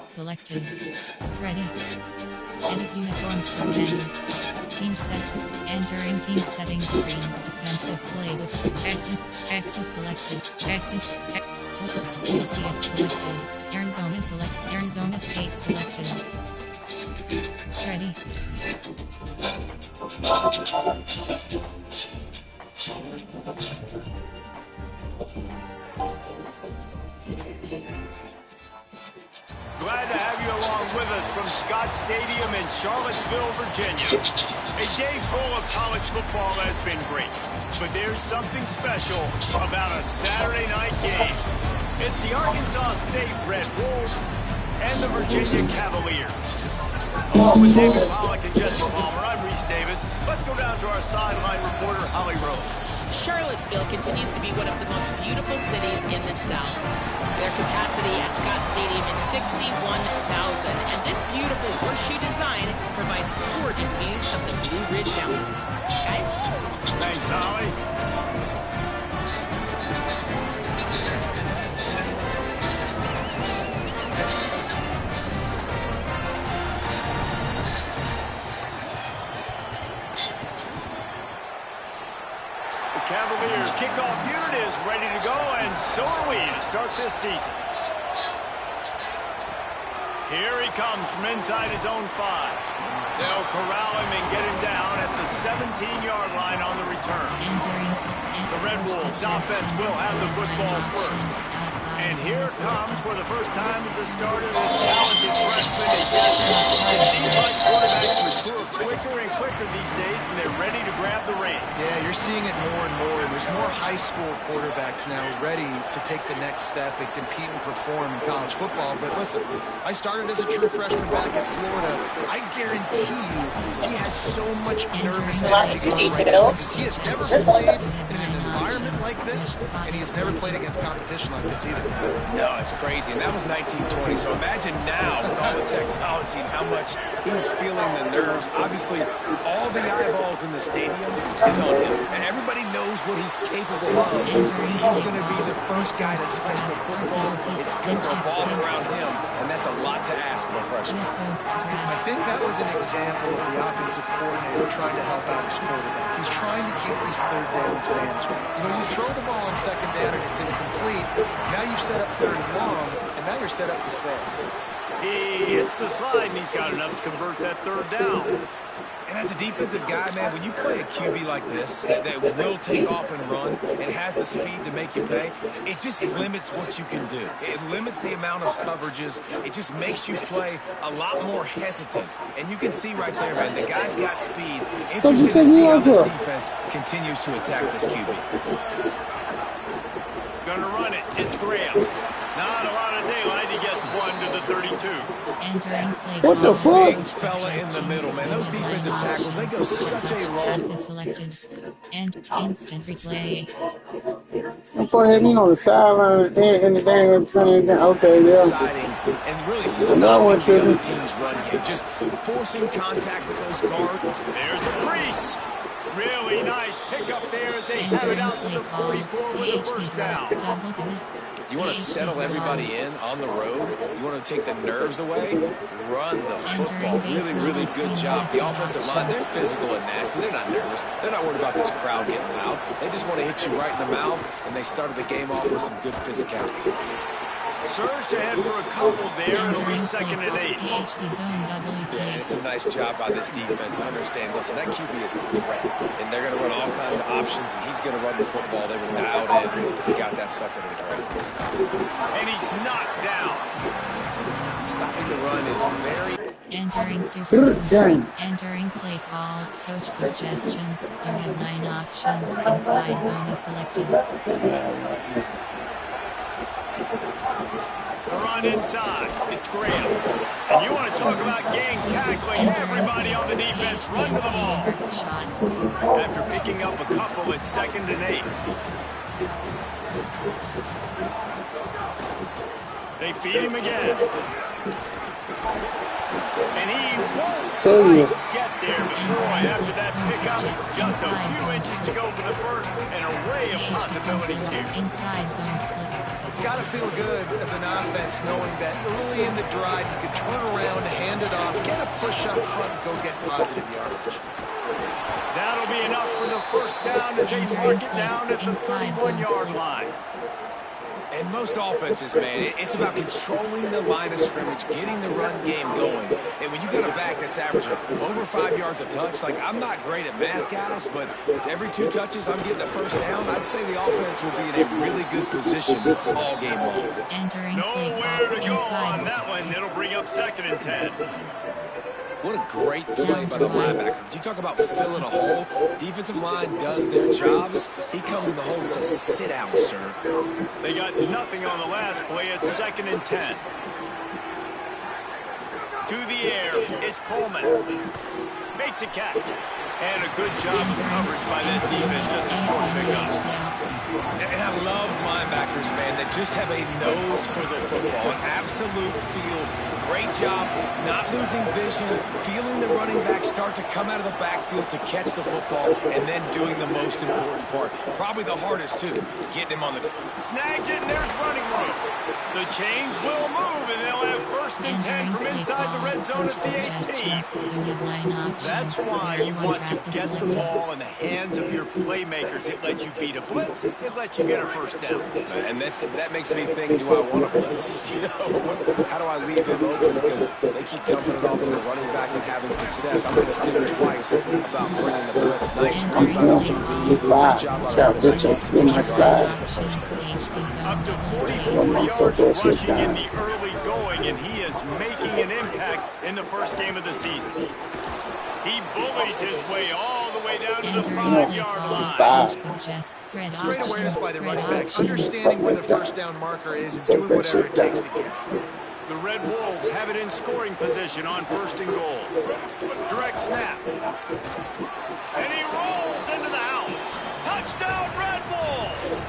selected. Selected. Ready. Edit uniforms from menu. Team set. Entering team settings screen. Offensive playbook. Axis selected. Axis. UCF selected. Arizona select. Arizona State selected. Ready. Glad to have you along with us from Scott Stadium in Charlottesville, Virginia. A day full of college football has been great, but there's something special about a Saturday night game. It's the Arkansas State Red Wolves and the Virginia Cavaliers. Along with David Pollack and Jesse Palmer, I'm Reese Davis. Let's go down to our sideline reporter, Holly Rose. Charlottesville continues to be one of the most beautiful cities in the South. Their capacity at Scott Stadium is 61,000, and this beautiful horseshoe design provides gorgeous views of the Blue Ridge Mountains. Guys? Thanks, Holly. Cavaliers kickoff unit is ready to go, and so are we to start this season. Here he comes from inside his own 5. They'll corral him and get him down at the 17-yard line on the return. The Red Wolves offense will have the football first. And here it comes for the first time as the starter, this talented freshman. It seems like quarterbacks mature quicker and quicker these days, and they're ready to grab the reins. Yeah, you're seeing it more and more. There's more high school quarterbacks now ready to take the next step and compete and perform in college football. But listen, I started as a true freshman back at Florida. I guarantee you he has so much nervous energy going right now because he has never played in an environment like this, and he has never played against competition like this either. No, it's crazy, and that was 1920, so imagine now with all the technology and how much he's feeling the nerves. Obviously, all the eyeballs in the stadium is on him, and everybody knows what he's capable of. But he's going to be the first guy to touch the football. It's going to revolve around him, and that's a lot to ask of a freshman. I think that was an example of the offensive coordinator trying to help out his quarterback. He's trying to keep these third downs management. You know, you throw the ball on second down and it's incomplete. Now you've set up third and long, and now you're set up to fail. He hits the slide, and he's got enough to convert that third down. And as a defensive guy, man, when you play a QB like this, that will take off and run and has the speed to make you pay, it just limits what you can do. It limits the amount of coverages. It just makes you play a lot more hesitant. And you can see right there, man, the guy's got speed. Interesting to see how this defense continues to attack this QB. Gonna run it. It's Graham. Not a lot of daylight. He gets 1 to the 32. What the fuck? Big fella in the middle, man. Those defensive tackles, they go such a long. Passes selected. And instant replay. I'm for having on the sideline and the damn thing. Okay, yeah. Deciding and really stopping the other team's run game. Just forcing contact with those guards. There's a crease. Really nice pickup there as they have it out to the 44 with a first down. You want to settle everybody in on the road? You want to take the nerves away? Run the football. Really, really good job. The offensive line, they're physical and nasty. They're not nervous. They're not worried about this crowd getting loud. They just want to hit you right in the mouth, and they started the game off with some good physicality. Surge to head for a couple there. It'll be second and 8. PHP zone WP. Yeah, it's a nice job by this defense. I understand. Listen, that QB is a threat, and they're going to run all kinds of options, and he's going to run the football. They were dialed in. He got that sucker to the ground. And he's knocked down. Stopping the run is very... Entering super system. Entering play call. Coach suggestions. You have 9 options. Inside zone is selected. The run inside. It's Graham. And you want to talk about gang tackling. Everybody on the defense run to the ball. After picking up a couple, it's second and 8. They feed him again. And he won't quite get there, but boy, after that pickup, just a few inches to go for the first, an array of possibilities here. Inside zone split. It's got to feel good as an offense knowing that early in the drive you can turn around, hand it off, get a push up front, and go get positive yardage. That'll be enough for the first down as they mark it down at the 31-yard line. And most offenses, man, it's about controlling the line of scrimmage, getting the run game going. And when you got a back that's averaging over 5 yards a touch, like I'm not great at math, guys, but every 2 touches I'm getting the first down, I'd say the offense will be in a really good position all game long. Entering nowhere to go on that one. It'll bring up second and 10. What a great play by the linebacker. You talk about filling a hole. Defensive line does their jobs. He comes in the hole and says, sit down, sir. They got nothing on the last play. It's second and 10. To the air is Coleman. Makes a catch. And a good job of coverage by that defense. Just a short pickup. And I love linebackers, man, that just have a nose for the football. An absolute feel. Great job not losing vision, feeling the running back start to come out of the backfield to catch the football, and then doing the most important part. Probably the hardest, too, getting him on the... Snagged it, and there's running room. The chains will move, and they'll have first and 10 from inside the red zone at the 18. That's why you want to get the ball in the hands of your playmakers. It lets you beat a blitz. It lets you get a first down. And that makes me think, do I want a blitz? You know, how do I leave him open? Because they keep dumping it off to the running back and having success. I'm going to think twice about bringing the blitz. Nice run by the QB. Nice job by the Up to 44 yards rushing in the early going, and he is making an impact in the first game of the season. He bullies his way all the way down to the 5-yard line. It's great awareness by the running back, understanding where the first down marker is and doing whatever it takes to get it. The Red Wolves have it in scoring position on first and goal. Direct snap. And he rolls into the house. Touchdown, Red Wolves!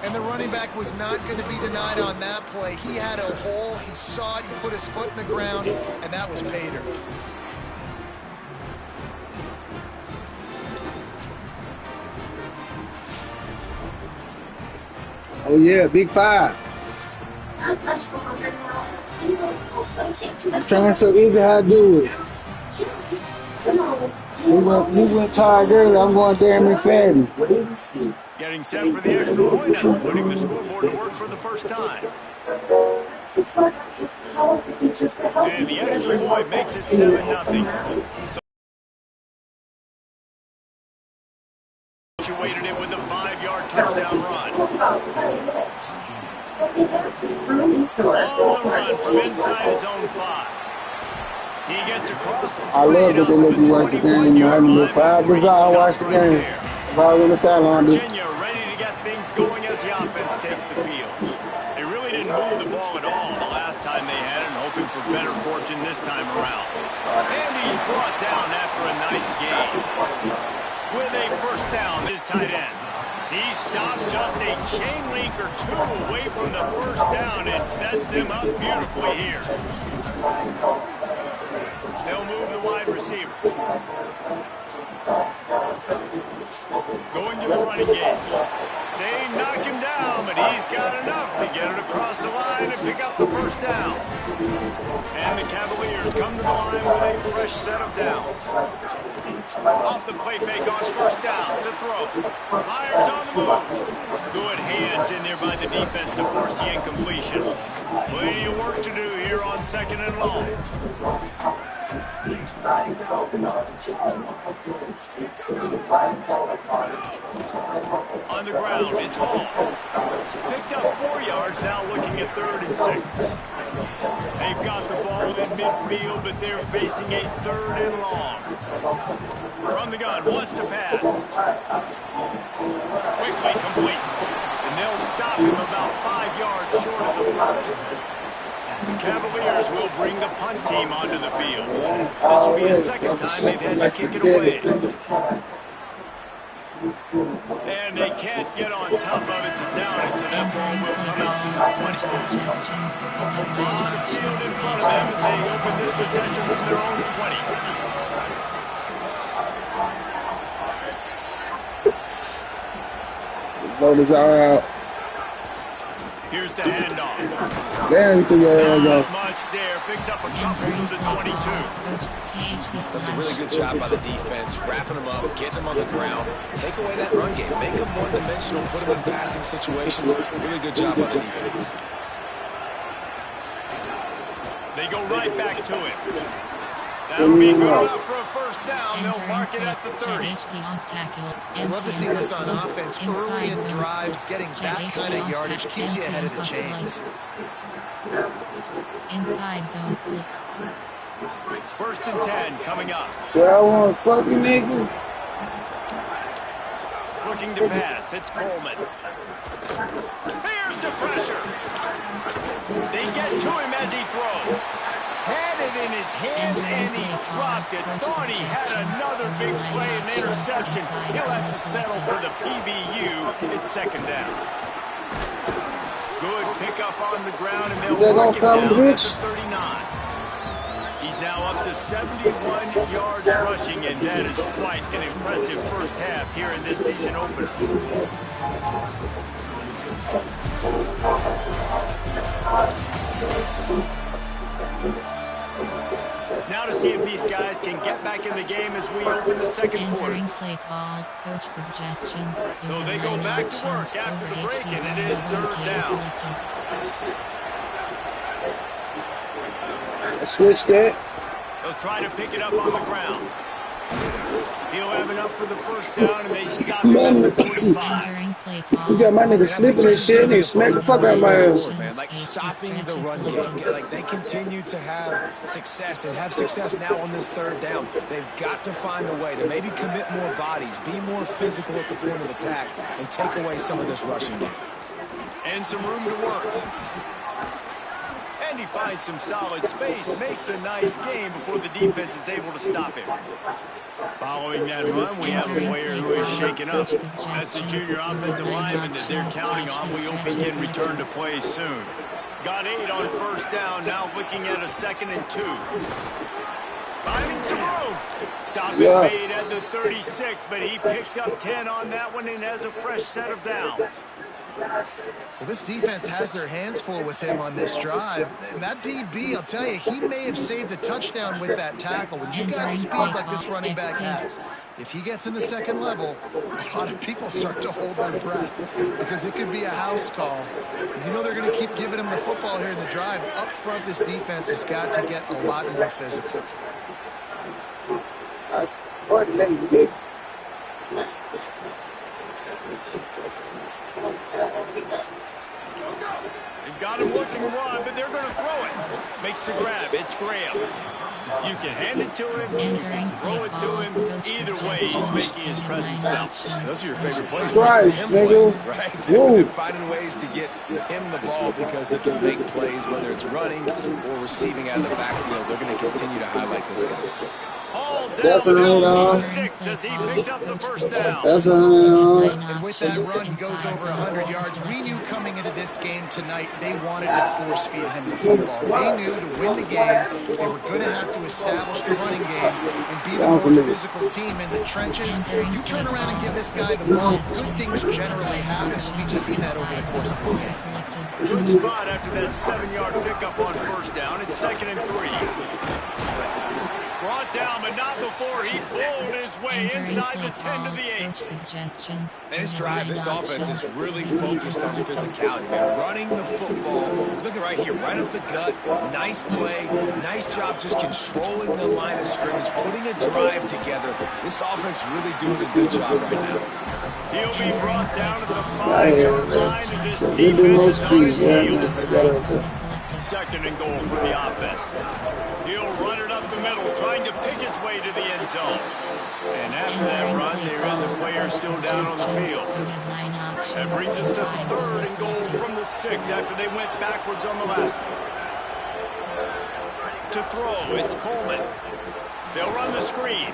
And the running back was not going to be denied on that play. He had a hole. He saw it. He put his foot in the ground, and that was pay dirt. Oh, yeah, big 5. Trying so easy how to do it. You went tired early. I'm going Darren McFadden. Getting set for the extra point after putting the scoreboard to work for the first time. And the extra point makes it 7-0. Situated it with a 5-yard touchdown run. On the run from inside his own 5. He gets across the I love that they let you watch the game. I knew 5 desire to watch the game. If I was on the sideline, Virginia ready to get things going as the offense takes the field. They really didn't move the ball at all the last time they had it, and hoping for better fortune this time around. And he's brought down after a nice game. With a first down, his tight end. He stopped just a chain link or 2 away from the first down and sets them up beautifully here. They'll move the wide receiver. Going to the running game. They knock him down, but he's got enough to get it across the line and pick up the first down. And the Cavaliers come to the line with a fresh set of downs. Off the play fake on first down to throw. Myers on the move. Good hands in there by the defense to force the incompletion. Plenty of work to do here on second and long. On the ground, it's Hall. Picked up 4 yards, now looking at 3rd and 6. They've got the ball in midfield, but they're facing a 3rd and long. From the gun, wants to pass. Quickly complete. And they'll stop him about 5 yards short of the first. The Cavaliers will bring the punt team onto the field. This will be the second time they've had to kick it away. And they can't get on top of it to down it, so that ball will come out to the 20. On the field in front of them as they open this possession from their own 20. Voters are out. Here's the handoff. There you go. Not much there. Picks up a couple to the 22. That's a really good job by the defense, wrapping them up, getting them on the ground, take away that run game, make them one-dimensional, put them in passing situations. Really good job by the defense. They go right back to it. That'll be good enough for a first down. They'll mark it at the 30. I love to see this on offense. Early in drives, getting that kind of yardage keeps you ahead of the chains. Inside zone split. 1st and 10 coming up. So I want to fuck you, nigga. Looking to pass. It's Coleman. Here's the pressure. They get to him as he throws. Had it in his hands and he dropped it. Thought he had another big play and interception. He'll have to settle for the PBU. It's 2nd down. Good pickup on the ground, and they'll mark it down at the 39. He's now up to 71 yards rushing, and that is quite an impressive first half here in this season opener. Now to see if these guys can get back in the game as we open the second quarter. Entering play call, coach suggestions. So they go back to work after the break, and it is 3rd down. Switch that. They'll try to pick it up on the ground. He'll have enough for the first down, and they stop him at the 45. You got my nigga slipping and shit, and he smack the fuck out of my ass. Man, like stopping the run game. Like they continue to have success and have success now on this 3rd down. They've got to find a way to maybe commit more bodies, be more physical at the point of attack, and take away some of this rushing game. And some room to work. And he finds some solid space, makes a nice game before the defense is able to stop him. Following that run, we have a player who is shaken up. That's the junior offensive lineman that they're counting on. We hope he can return to play soon. Got 8 on first down, now looking at a 2nd and 2. Finding some room. Stop is made at the 36, but he picked up 10 on that one and has a fresh set of downs. Well, this defense has their hands full with him on this drive. And that DB, I'll tell you, he may have saved a touchdown with that tackle. When you got speed like this running back has, if he gets in the second level, a lot of people start to hold their breath because it could be a house call. You know they're going to keep giving him the football here in the drive. Up front, this defense has got to get a lot more physical. That's what they did. They've got him looking to run, but they're going to throw it. Makes the grab. It's Graham. You can hand it to him, you can throw it to him. Either way, he's making his presence felt. Those are your favorite plays. Right, Plays, nigga. right? Woo. They're finding ways to get him the ball because he can make plays, whether it's running or receiving out of the backfield. They're going to continue to highlight this guy. All That's a downhill $100. sticks as he picks up the first down. That's a $100. And with that run, he goes over 100 yards. We knew coming into this game tonight, they wanted to force feed him the football. They knew to win the game, they were going to have to establish the running game and be the more physical team in the trenches. You turn around and give this guy the ball, good things generally happen. We've seen that over the course of this game. Good spot after that 7-yard pickup on first down. It's 2nd and 3. Brought down, but not before he bowled his way inside the 10 to the 8. Suggestions. And this drive, this offense is really focused on physicality, man. Running the football. Look at right here, right up the gut. Nice play. Nice job just controlling the line of scrimmage, putting a drive together. This offense really doing a good job right now. He'll be brought down at the 5-yard line of this defense on his heels. 2nd and goal for the offense. He'll run it up the middle, trying to pick his way to the end zone. And after that run, there is a player still down on the field. That brings us to 3rd and goal from the 6 after they went backwards on the last one. To throw, it's Coleman. They'll run the screen.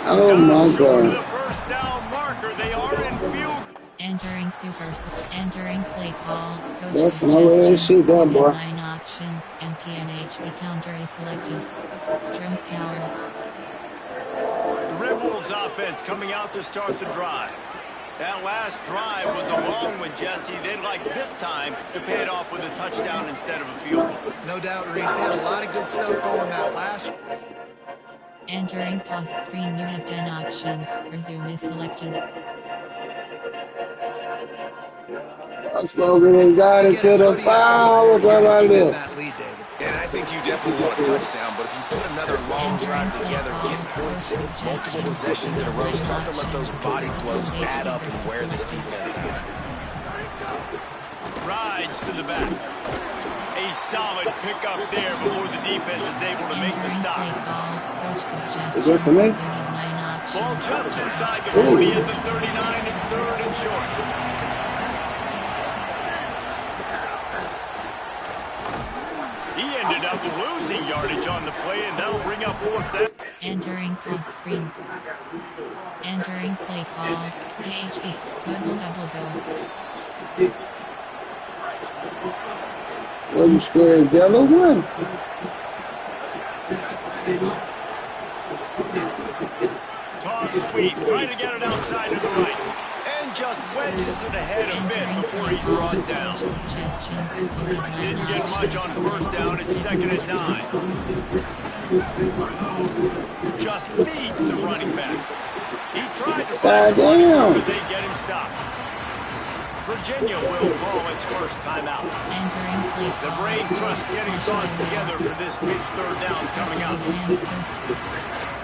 Oh my Short of God. the first down marker. They are in field. Entering entering play call. Coach That's no way to shoot that, boy. 9 options. MTNHB counter is selected. Strength power. The Red Wolves offense coming out to start the drive. That last drive was a long one, Jesse. They'd like this time to pay it off with a touchdown instead of a field goal. No doubt, Reese. They had a lot of good stuff going that last. Entering post screen. You have 10 options. Resume is selected. Let's go get it got it to the foul. What about this? And I think you definitely want a touchdown, but if you put another long drive together, get points, multiple possessions in a row, start to let those body blows add up and wear this defense out. Rides to the back. A solid pickup there before the defense is able to make the stop. Is that for me? Ball just inside the 40 at the 39. It's 3rd and short. He ended up losing yardage on the play, and that'll bring up 4th down. Entering post screen. Entering play call. PHP double go. One square yellow one. Toss sweep, trying to get it outside to the right. And just wedges it ahead a bit before he's brought down. Didn't get much on first down. It's 2nd and 9. Just feeds the running back. He tried to find the running back, but they get him stopped. Virginia will call its first timeout. The brain trust getting thoughts together for this big 3rd down coming up.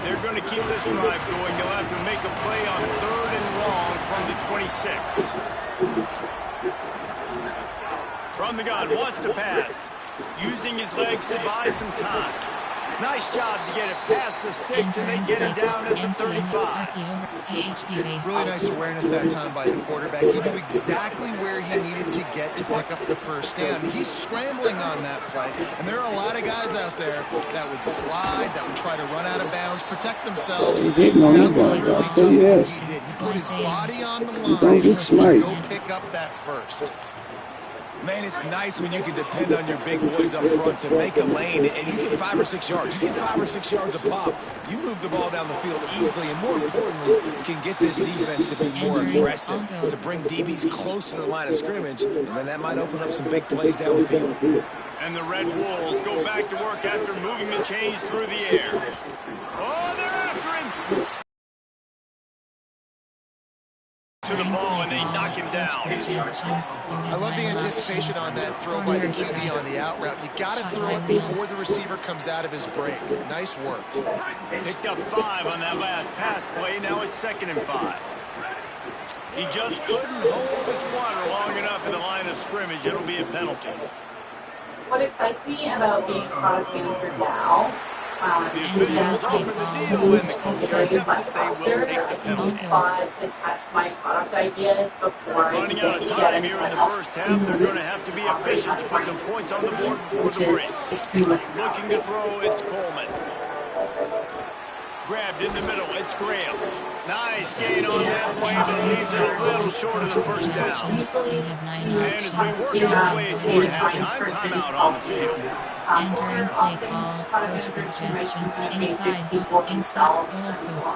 They're going to keep this drive going. They'll have to make a play on 3rd and long from the 26. From the gun, wants to pass. Using his legs to buy some time. Nice job to get it past the sticks, and they get it down at the 35. Really nice awareness that time by the quarterback. He knew exactly where he needed to get to pick up the first down. He's scrambling on that play, and there are a lot of guys out there that would slide, that would try to run out of bounds, protect themselves. He didn't know he was. I'll tell you that. He did. He put his body on the line Don't get smart. to go pick up that first. Man, it's nice when you can depend on your big boys up front to make a lane, and you get 5 or 6 yards. You get 5 or 6 yards a pop. You move the ball down the field easily, and more importantly, can get this defense to be more aggressive, to bring DBs close to the line of scrimmage, and then that might open up some big plays down the field. And the Red Wolves go back to work after moving the chains through the air. Oh, they're after him! To the ball, and they knock him down. I love the anticipation on that throw by the QB on the out route. You got to throw it before the receiver comes out of his break. Nice work. Picked up 5 on that last pass play. Now it's 2nd and 5. He just couldn't hold his water long enough in the line of scrimmage. It'll be a penalty. What excites me about being a product manager now The officials offer the deal, and the coach accepts it. They will take the penalty. To test my product ideas before Running out of time here in the first half. They're going to have to be efficient to put some points on the board before the break. Looking to throw, it's Coleman. grabbed in the middle. It's Graham. Nice gain on that play, but leaves it a little short of the first down. And as we work our way toward halftime, timeout on the field. Entering play call, coach suggestion, inside goal post.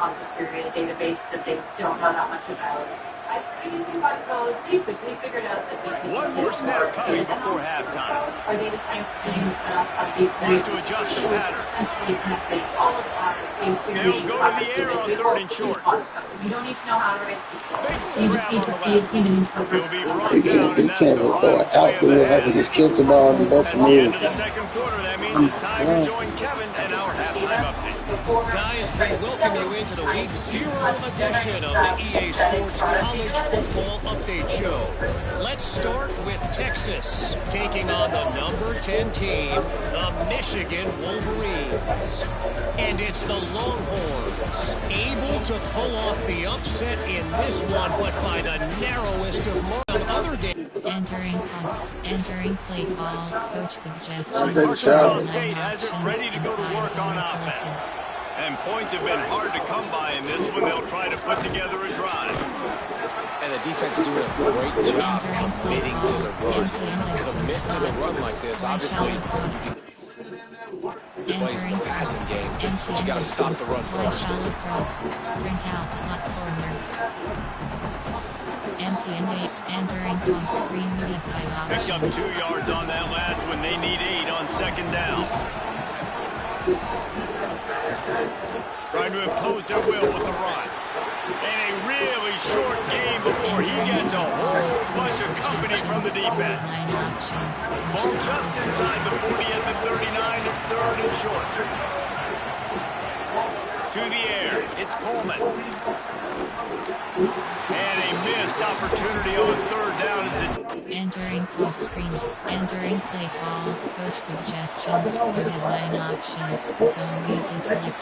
Database that they don't know that much about. I started using code pretty quickly, figured out that one more snap coming before halftime. Our data science team set up a big Wants to adjust the pattern. Essentially, all of our big They'll go to the air on 3rd and short. You don't need to know how to write SQL. You just need to be a human interpreter. He'll be brought down, and that's can't the go final play out of the there half. after just kiss the ball and bust At the the end move. of the second quarter, that means it's time to join Kevin and our halftime update. Guys, we welcome you into the Week 0 edition of the EA Sports College Football Update Show. Let's start with Texas, taking on the number 10 team, the Michigan Wolverines. And it's the Longhorns, able to pull off the upset in this one, but by the narrowest of margins. Other days. Entering play call, coach suggestions. Arkansas State has it ready to go to work on offense. And points have been hard to come by in this one. They'll try to put together a drive. And the defense doing a great job committing to the run. Commit to the run like this, obviously. Plays the passing game, but you got to stop the run first. Shallow cross, sprint out, slot corner. Empty and 8, entering cross screen, you have 5 Picked up 2 options. yards on that last one. They need 8 on 2nd down. Trying to impose their will with the run. And a really short game before he gets a whole bunch of company from the defense. Ball just inside the 40 at the 39. It's 3rd and short. To the air. It's Coleman. And a missed opportunity on 3rd down. Entering off screen. Entering play call. Coach suggestions. You have 9 options. Zone read is selected.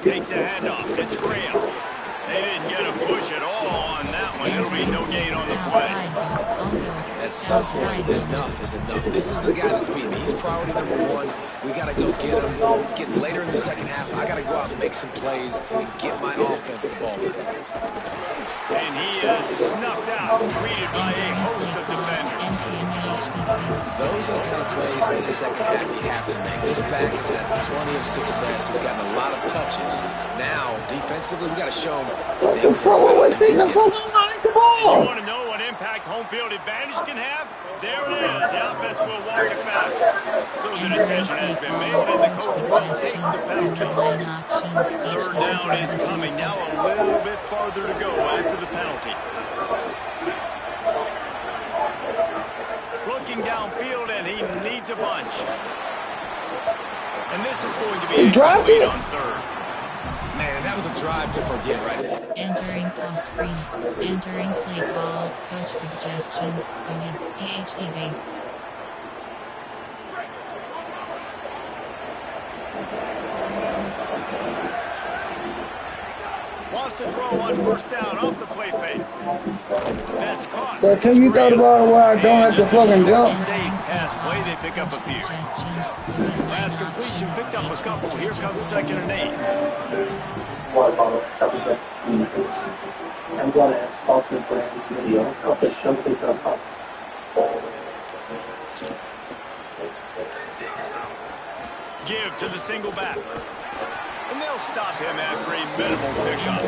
Takes the handoff. It's Graham. They didn't get a push at all on that one. There'll be no gain on the play. At some point, enough is enough. This is the guy that's beating me. He's priority number 1. We got to go get him. It's getting later in the second half. I got to go out and make some plays and get my offense the ball back. And he is snuffed out, greeted by a host of defenders. Those are the kind of plays in the second half you have to make. This back has had plenty of success. He's gotten a lot of touches. Now, defensively, we got to show him things. You want to know what impact home field advantage can have? There it is. The offense will walk it back. So the decision has been made, and the coach will take the penalty. 3rd down is coming. Now a little bit farther to go after the penalty. Looking downfield, and he needs a bunch. And this is going to be incomplete on 3rd. Man, that was a drive to forget, right? Entering off screen. Entering play call. Coach suggestions. You have PhD base. Wants to throw on 1st down off the play fake. That's caught. But can you throw the ball where I don't have to fucking jump? Safe pass play. They pick up a few. Last completion picked up a couple. Here comes 2nd and 8. Water bottle subjects into Amazon and sponsored brands video of the showcase of pop. Give to the single back. And they'll stop him after a minimal pickup.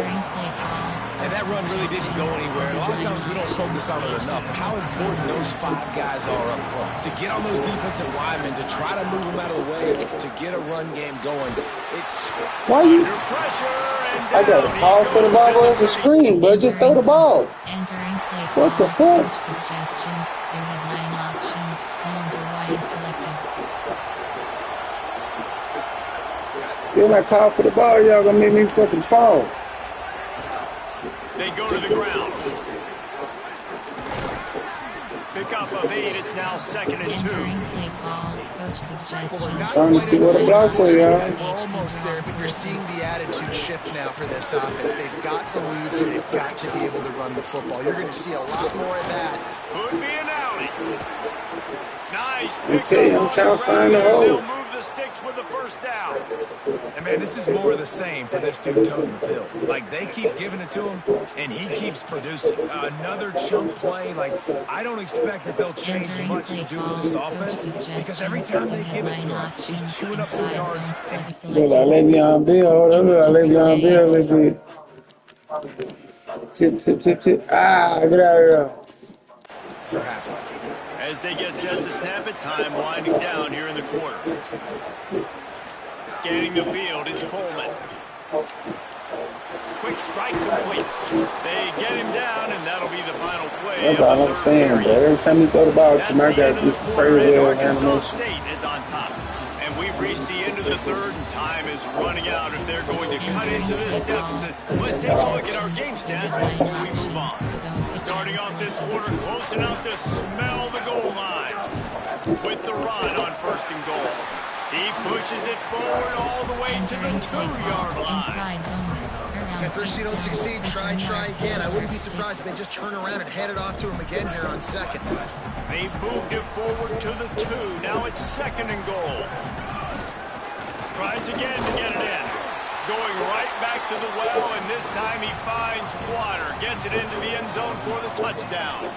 And that run really didn't go anywhere. A lot of times we don't focus on it enough. How important those 5 guys are up front. To get on those defensive linemen, to try to move them out of the way, to get a run game going. It's why you? Under pressure, and I got a call for the ball as a screen, but just throw the ball. Entering play What the call. fuck? Coach suggestions. You have 9 options. Home to wide is selected. You're not call for the ball, y'all gonna make me fucking fall. they go to the ground. Pick up of 8. It's now 2nd and 2. Entering play call. Coach suggestions. Trying to see what the blocks are, y'all. We're almost there, but you're seeing the attitude shift now for this offense. They've got the lead, so they've got to be able to run the football. You're going to see a lot more of that. Could be an alley. Nice. I tell you, I'm trying to find the hole. They'll move the sticks with the first down. And, man, this is more of the same for this dude toting the pill. Like, they keep giving it to him, and he keeps producing. Another chunk play. Like, I don't expect that they'll change much to do with this offense because every time they give it to him, he's chewing up some yards. Look like Le'Veon Bell. Hold on, look like Le'Veon Bell a little bit. Tip. Ah, get out of here. As they get set to snap it, time winding down here in the quarter. Scanning the field, it's Coleman. Quick strike complete. They get him down, and that'll be the final play. That's all I'm saying, bro. Every time you throw the ball to me, I got this crazy animation. State is on top. And we've reached the end of the third, and time is running out if they're going to cut into this deficit. Let's take a look at our game stats before we move on. Starting off this quarter, close enough to smell the goal line. With the run on 1st and goal. He pushes it forward all the way to the 2-yard line. At first you don't succeed, try again. I wouldn't be surprised if they just turn around and hand it off to him again here on 2nd. They've moved it forward to the 2. Now it's 2nd and goal. Tries again to get it in. Going right back to the well, and this time he finds water. Gets it into the end zone for the touchdown.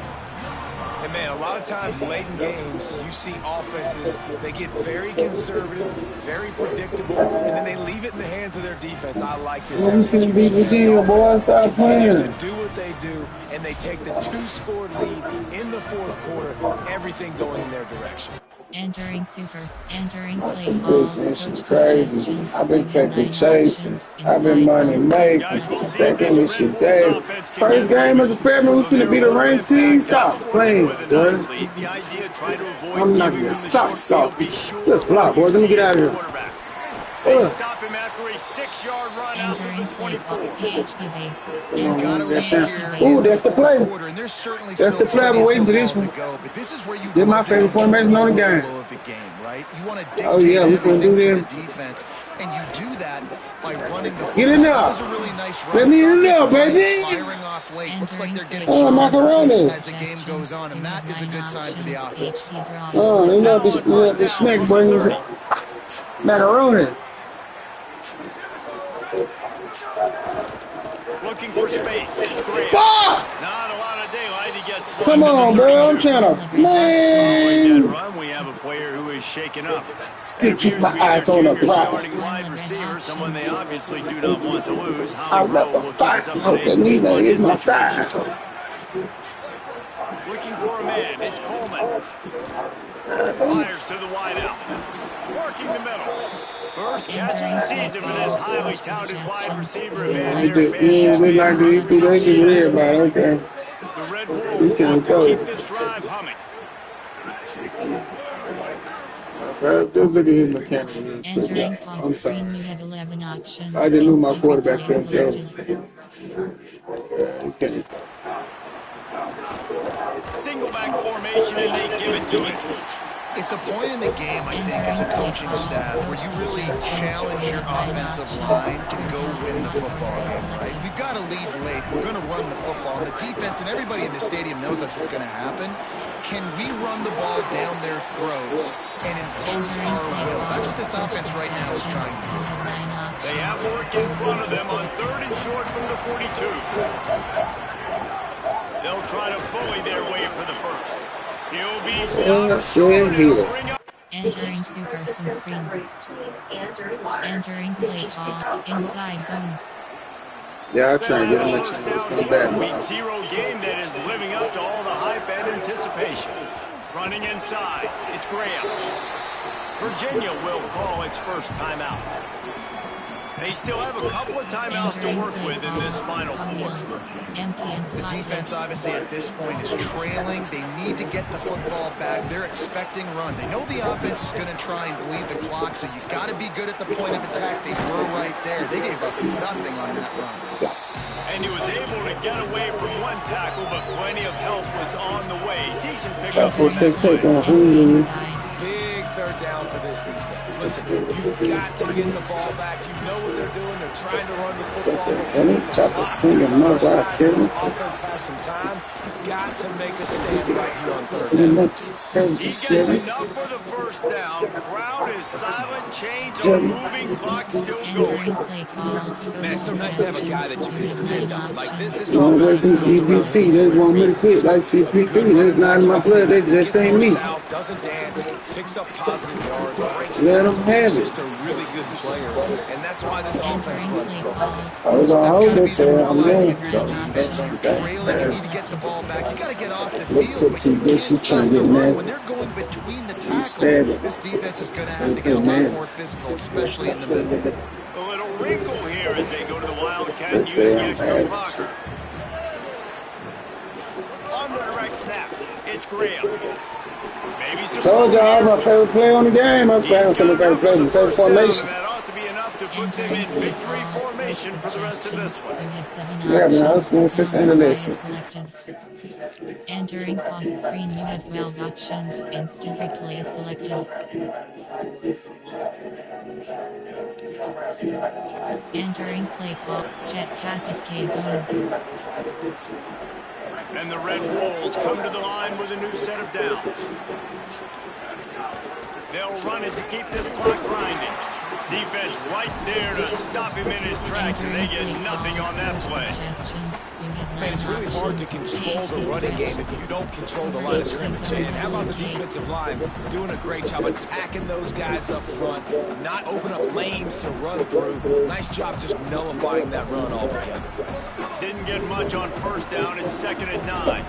And, man, a lot of times late in games, you see offenses, they get very conservative, very predictable, and then they leave it in the hands of their defense. I like this. Let me see the beat with you, boy. Stop playing. To do what they do, and they take the 2-score lead in the 4th quarter, everything going in their direction. Entering super. Entering play Some call. bitch, man, she crazy. I've been fucking chasing. I've been money making. Thinking this shit dead. First game as a freshman, we finna be the ranked team. Stop playing, dude. I'm knocking your socks off. Good block, boys. Let me get out of here. Stop him after a 6-yard run out to the 24. Ooh, that's the play. That's the play. I've been waiting for this one. This is my favorite formation on the game. Oh yeah, we finna do this. And you do that by running the Get in there. Let me in there, baby. firing off late. Looks like they're getting macaroni. as the game goes on, and that is a good sign for the offense. Oh, you know the snake brings macaroni. Looking for space. It's great. Fuck! Not a lot of daylight. He gets Come on, bro. I'm trying to man. We have a player who is shaken up. Still keep my eyes on the prize. Starting wide receiver, someone they obviously do not want to lose. I'll never fight. I hope that Nina is my side. Looking for a man. It's Coleman. Fires to the wide out. Working the middle. First catch of the season for this highly touted wide receiver. They like to do that to everybody. Okay. The Red Wolves You can't want to throw keep it. this drive humming. Just look at his mechanical. Entering I'm pause sorry. screen, you have 11 options. I just knew my quarterback couldn't throw. Selected. Yeah, you can't. Single back formation, and they give it to him. It's a point in the game, I think, as a coaching staff, where you really challenge your offensive line to go win the football game, right? We've got to lead late. We're going to run the football. And the defense and everybody in the stadium knows that's what's going to happen. Can we run the ball down their throats and impose our will? That's what this offense right now is trying to do. They have work in front of them on 3rd and short from the 42. They'll try to bully their way for the first. He'll be stopped short. Entering super screen. Entering play call. Inside zone. Yeah, I'll try and get him a chance. Come back. Week 0 game that is living up to all the hype and anticipation. Running inside. It's Graham. Virginia will call its first timeout. They still have a couple of timeouts to work with in this final quarter. The defense, obviously, at this point is trailing. They need to get the football back. They're expecting run. They know the offense is going to try and bleed the clock, so you got to be good at the point of attack. They were right there. They gave up nothing on that run. And he was able to get away from one tackle, but plenty of help was on the way. Decent pickup on that play. Big third down for this defense. Listen, you've got to get the ball back. You know what they're doing. They're trying to run the football. And he tried to sing him up out here. Offense has some time. Got to make a stand right here on third down. He gets enough for the first down. Crowd is silent. Chains are moving. Clock still going. Man, it's so nice to have a guy that you can depend on. Like this Don't offense do DBT. They want me to quit like CP3. That's not in my blood. They just ain't me. Doesn't dance. Picks up positive yards. Let them have it. Just a really good player, and that's why this offense runs I was on hold this year. I'm there. Trailing, you need to get the ball back. You got to get off the field. Trying to get nasty. When they're going between the tackles, this defense is going to have to get a lot more physical, especially in the middle. A little wrinkle here as they go to the Wildcat using extra blocker. On the direct snap, it's Graham. Maybe some told y'all my favorite play on the game. I'm playing some of my favorite plays in favorite formation. That ought to be enough to put them in victory formation for the rest of this one. Yeah, man, I was doing 6 analysis. Entering pause screen, you have 12 options. Instant replay is selected. Entering play call, jet passive K zone. And the Red Wolves come to the line with a new set of downs. They'll run it to keep this clock grinding. Defense right there to stop him in his tracks, and they get nothing on that play. Man, it's really hard to control the running game if you don't control the line of scrimmage. And how about the defensive line doing a great job attacking those guys up front, not open up lanes to run through. Nice job just nullifying that run altogether. Didn't get much on first down. It's 2nd and 9.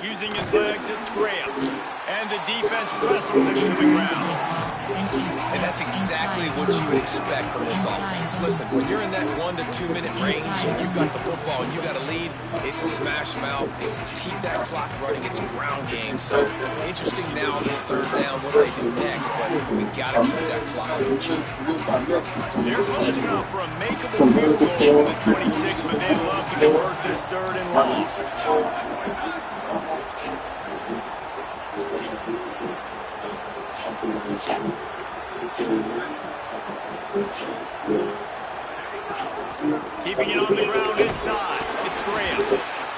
Using his legs, it's Graham. And the defense wrestles him to the ground. And that's exactly what you would expect from this offense. Listen, when you're in that 1 to 2 minute range and you've got the football and you got a lead, it's smash mouth, it's keep that clock running, it's a ground game. So interesting now on this third down what they do next, but we got to keep that clock moving. They're close enough for a makeable field goal with the 26, but they'd love to convert this 3rd and long. Keeping it on the ground inside. It's Graham.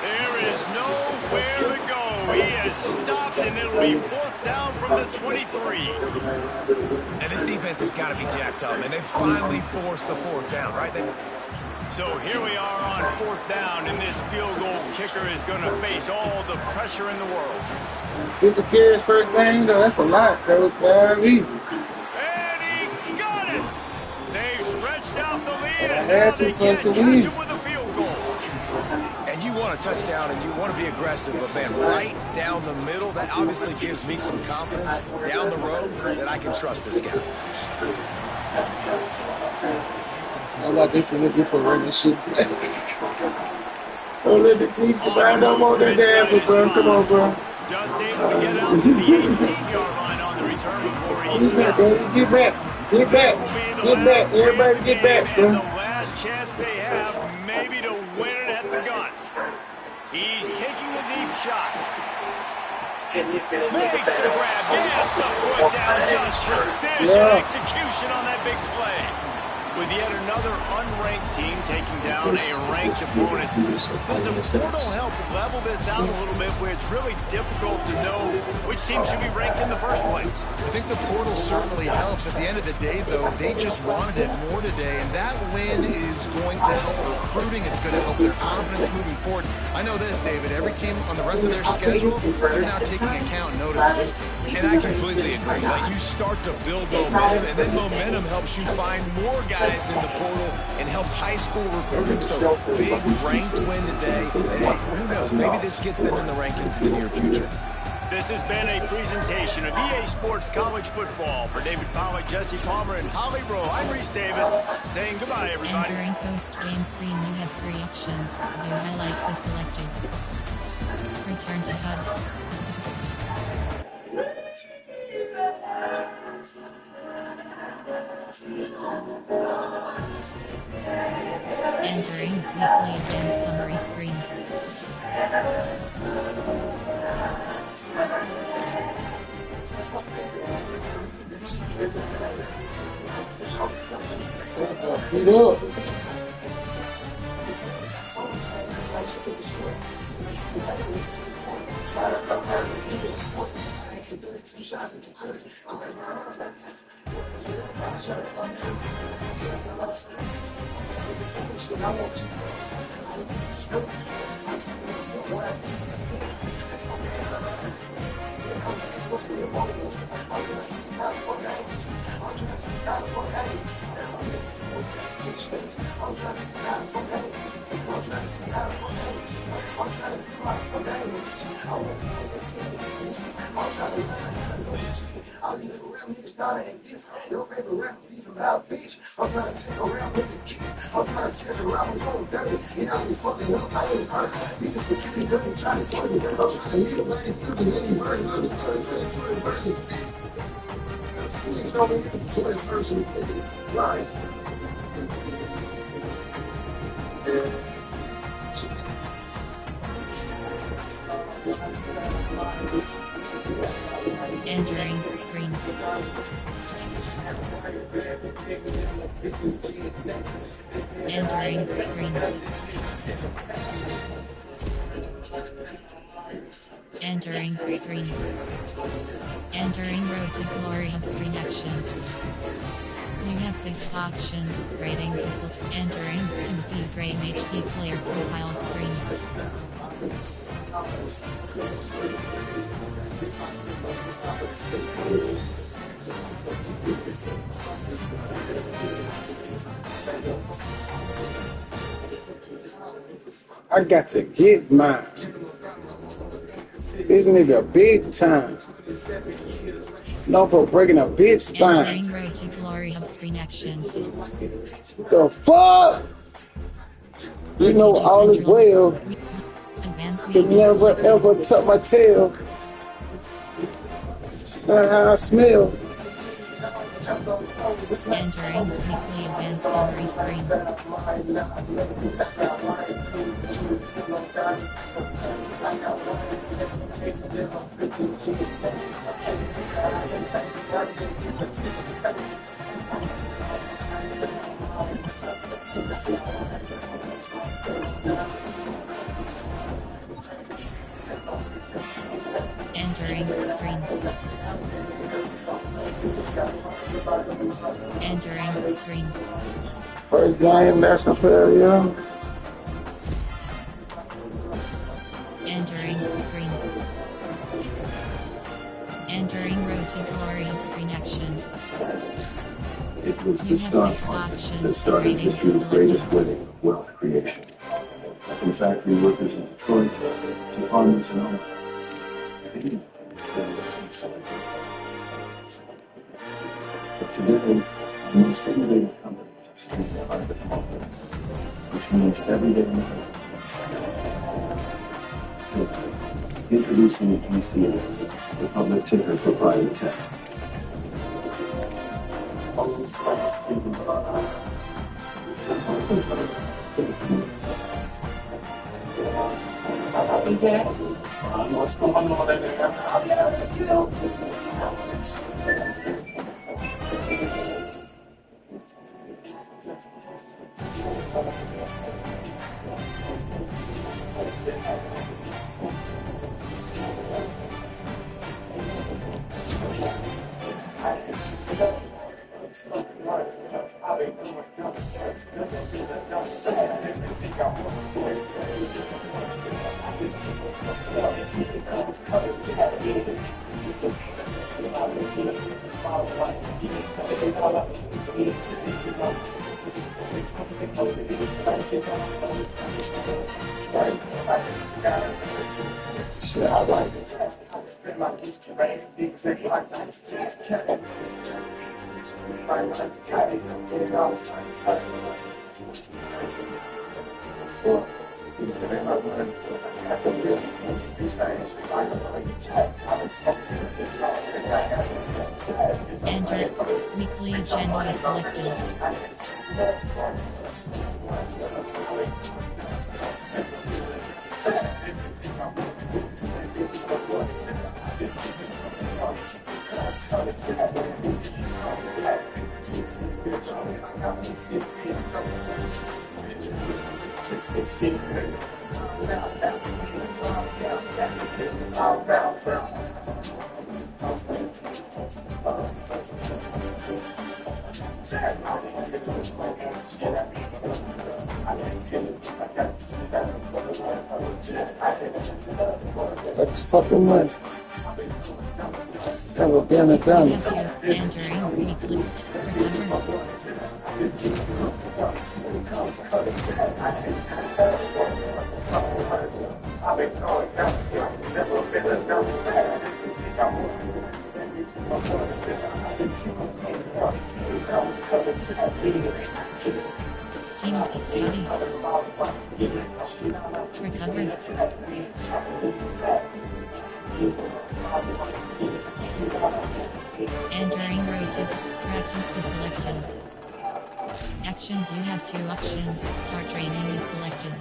There is nowhere to go. He has stopped, and it'll be 4th down from the 23. And this defense has got to be jacked up, and they finally forced the 4th down, right? So here we are on 4th down, and this field goal kicker is going to face all the pressure in the world. 50 carries first game, though, that's a lot. That was easy. And he got it! They've stretched out the lead, and now they can't catch him with a field goal. And you want a touchdown, and you want to be aggressive, but man, right down the middle, that obviously gives me some confidence down the road that I can trust this guy. I'm not looking for running shit. Don't let the teams around. Don't want that damn, bro. Come on, bro. Just able to get out to the 18-yard line on the return before he stopped. Get back. Get back. Get back. Everybody get back, bro. And the last chance they have maybe to win it at the gun. He's taking the deep shot. Makes the grab. Gets the foot down. Just precision execution on that big play. With yet another unranked team taking down a ranked opponent. Does the portal help level this out a little bit where it's really difficult to know which team should be ranked in the first place? I think the portal certainly helps. At the end of the day, though, they just wanted it more today, and that win is going to help recruiting. It's going to help their confidence moving forward. I know this, David. Every team on the rest of their schedule, they're now taking account and notice of this team. And I completely agree. Like, you start to build momentum, and then momentum helps you find more guys in the portal and helps high school recruiting. So, big ranked win today. And hey, who knows? Maybe this gets them in the rankings in the near future. This has been a presentation of EA Sports College Football. For David Pollack, Jesse Palmer, and Holly Rowe, I'm Reese Davis, saying goodbye, everybody. And during post-game screen, you have 3 options. View highlights is selected. Return to HUD. Entering weekly advanced summary screen. Get up. Entering screen. Entering screen. Entering screen. Entering Road to Glory on screen actions. You have 6 options. Ratings is entering Timothy Graham HD player profile screen. I got to get mine. This nigga big time. Known for breaking a big spine. Entering Road to Glory hub screen actions. The fuck? You know all is well. Can never ever tuck my tail. How I smell. Entering weekly advanced summary screen. Entering screen. Entering screen. First game, national player, yeah. Entering screen. Entering Road to Glory hub screen actions. It was the You stock have 6 market options. that started Ratings history's selected. greatest winning of wealth creation. From factory workers in Detroit to farmers in Omaha. They didn't celebrate. But today, the most innovative companies are still behind the moment, which means everyday Americans are so, introducing ECS, the public ticker for private tech. What's going on there? Shit, I like it. Enter. Weekly agenda selected. That's fucking money. Never been a You done. have to entering weekly. Recover. Team study. Recover. Entering rotate. Practice is selected. Actions, you have 2 options. Start training is selected.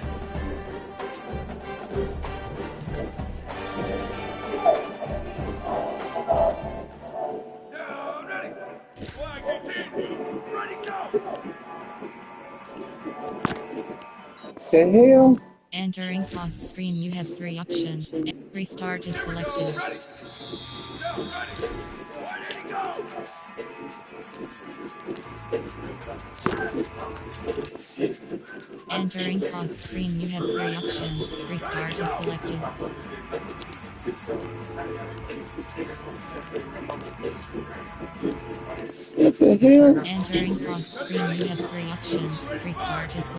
The hell? Entering pause screen, you have 3 options. Restart is selected. Entering pause screen, you have 3 options. Restart is selected. What the hell? Entering pause screen, you have 3 options. Restart is selected.